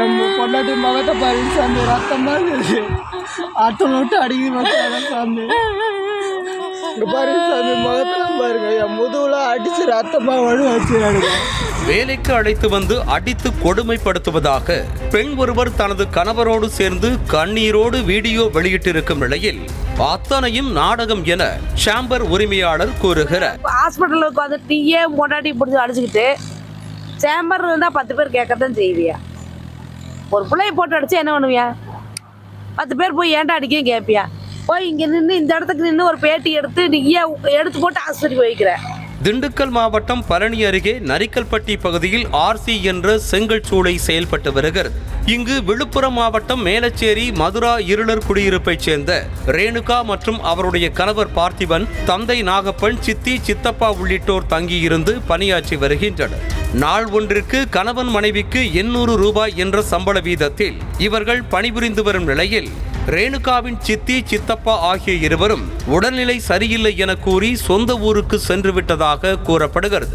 என் பொண்டாட்டி மகத்தை பாருங்க சாமி, ரத்தமாக இருக்குது. ஆட்டோல விட்டு அடிக்க மாட்டாங்க சாமி. இங்கே பாருங்க சாமி, மகத்தெல்லாம் பாருங்க, என் முதுகுல அடிச்சு ரத்தமாக வழி வச்சுறாங்க. வேலைக்கு அழைத்து வந்து அடித்து கொடுமைப்படுத்துவதாக பெண் ஒருவர் தனது கணவரோடு சேர்ந்து கண்ணீரோடு வீடியோ வெளியிட்டிருக்கும் நிலையில் அத்தனையும் நாடகம் என சேம்பர் உரிமையாளர் கூறுகிறார். ஹாஸ்பிட்டலுக்கு வந்து டீயே பொண்டாட்டி பிடிச்சி அடிச்சுக்கிட்டு சேம்பர் இருந்தால் 10 பேர் கேட்கத்தான் செய்வியா? ஒரு பிள்ளையை போட்டு அடிச்சு என்ன பண்ணுவியா? 10 பேர் போய் ஏன்டா அடிக்க கேட்பியா? போய் இங்கே நின்று இந்த இடத்துக்கு நின்று ஒரு பேட்டி எடுத்து நீயே எடுத்து போட்டு ஆஸ்பத்திரிக்கு வைக்கிற. திண்டுக்கல் மாவட்டம் பழனி அருகே நரிக்கல்பட்டி பகுதியில் ஆர்சி என்ற செங்கல் சூளை செயல்பட்டு வருகிறது. இங்கு விழுப்புரம் மாவட்டம் மேலச்சேரி மதுரா இருளர் குடியிருப்பைச் சேர்ந்த ரேணுகா மற்றும் அவருடைய கணவர் பார்த்திபன், தந்தை நாகப்பன், சித்தி, சித்தப்பா உள்ளிட்டோர் தங்கியிருந்து பணியாற்றி வருகின்றனர். நாள் ஒன்றிற்கு கணவன் மனைவிக்கு 800 ரூபாய் என்ற சம்பள வீதத்தில் இவர்கள் பணிபுரிந்து வரும் நிலையில் ரேணுகாவின் சித்தி, சித்தப்பா ஆகிய இருவரும் உடல்நிலை சரியில்லை என கூறி சொந்த ஊருக்கு சென்று விட்டதாக கூறப்படுகிறது.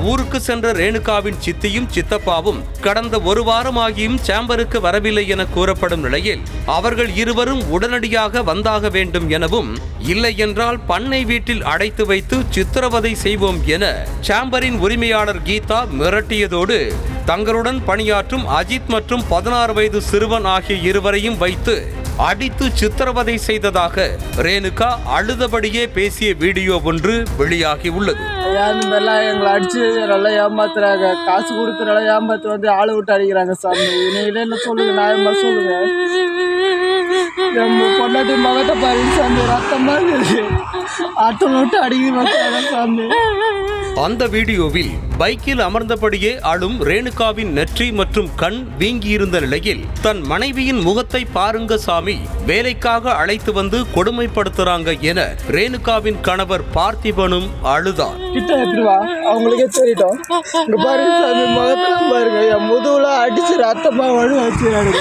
ஊருக்கு சென்ற ரேணுகாவின் சித்தியும் சித்தப்பாவும் கடந்த 1 வாரமாகியும் சேம்பருக்கு வரவில்லை என கூறப்படும் நிலையில் அவர்கள் இருவரும் உடனடியாக வந்தாக வேண்டும் எனவும், இல்லை என்றால் பண்ணை வீட்டில் அடைத்து வைத்து சித்திரவதை செய்வோம் என சேம்பரின் உரிமையாளர் கீதா மிரட்டியதோடு தங்களுடன் பணியாற்றும் அஜித் மற்றும் 16 வயது சிறுவன் ஆகிய இருவரையும் வைத்து அடித்து சித்திரவதை செய்ததாக ரேணுகா அழுதபடியே பேசிய வீடியோ ஒன்று வெளியாகி உள்ளது. எங்களை அடிச்சு நல்லா ஏமாத்துறாங்க, காசு கொடுத்து நல்லா ஏமாத்து வந்து ஆளை விட்டு அடிக்கிறாங்க சாமி. என்ன சொல்லுங்க, நியாயமா சொல்லுங்க. என் பொண்டாட்டி மகத்தை பாருங்க சாமி, ரத்தமாக இருக்குது. ஆட்டோல விட்டு அடிக்க மாட்டாங்க சாமி. அந்த வீடியோவில் பைக்கில் அமர்ந்தபடியே அழும் ரேணுகாவின் நெற்றி மற்றும் கண் வீங்கியிருந்த நிலையில் தன் மனைவியின் முகத்தை பாருங்க சாமி, வேலைக்காக அழைத்து வந்து கொடுமைப்படுத்துறாங்க என ரேணுகாவின் கணவர் பார்த்திபனும் அழுதார். அவங்களுக்கே தெரியும். இங்க பாருங்க சாமி, முகத்தெல்லாம் பாருங்க, என் முதுகுல அடிச்சு ரத்தமா வழி வச்சுறாங்க.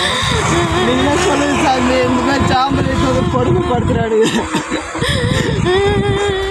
நீங்க சொல்லுங்க சாமி, இந்த மாதிரி சாம்பல் கொடுமைப்படுத்துறாங்க.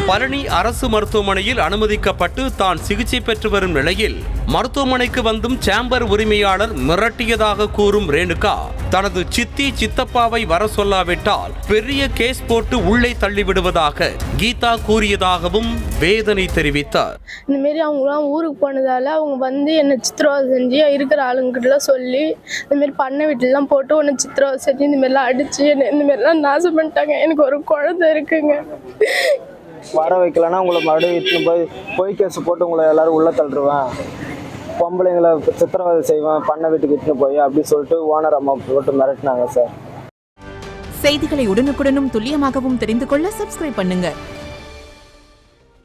பழனி அரசு மருத்துவமனையில் அனுமதிக்கப்பட்டு தான் சிகிச்சை பெற்று வரும் நிலையில் மருத்துவமனைக்கு வந்தும் சேம்பர் உரிமையாளர் மிரட்டியதாக கூறும் ரேணுகா தனது சித்தி, சித்தப்பாவை வர சொல்லாவிட்டால் பெரிய கேஸ் போட்டு உள்ளே தள்ளிவிடுவதாக கீதா கூறியதாகவும் வேதனை தெரிவித்தார். இந்த மாரி அவங்களாம் ஊருக்கு போனதால அவங்க வந்து என்னை சித்திரவதை செஞ்சு இருக்கிற ஆளுங்கிட்டலாம் சொல்லி இந்த மாரி பண்ணை வீட்டிலலாம் போட்டு உன்னை சித்திரவதை செஞ்சு இந்த மாதிரிலாம் அடிச்சு என்னை இந்த மாதிரிலாம் நாசம் பண்ணிட்டாங்க. எனக்கு ஒரு குழந்தை இருக்குங்க. வர வைக்கலன்னா உங்களை மறுபடியும் இட்டுன்னு போய் கேஸ் போட்டு உங்களை எல்லாரும் உள்ள தள்ளுருவேன், பொம்பளைங்களை சித்திரவதை செய்வேன், பண்ணை வீட்டுக்கு இட்டுன்னு போய் அப்படின்னு சொல்லிட்டு ஓனர் அம்மா போட்டு மிரட்டினாங்க சார். செய்திகளை உடனுக்குடனும் துல்லியமாகவும் தெரிந்து கொள்ள சப்ஸ்கிரைப் பண்ணுங்க.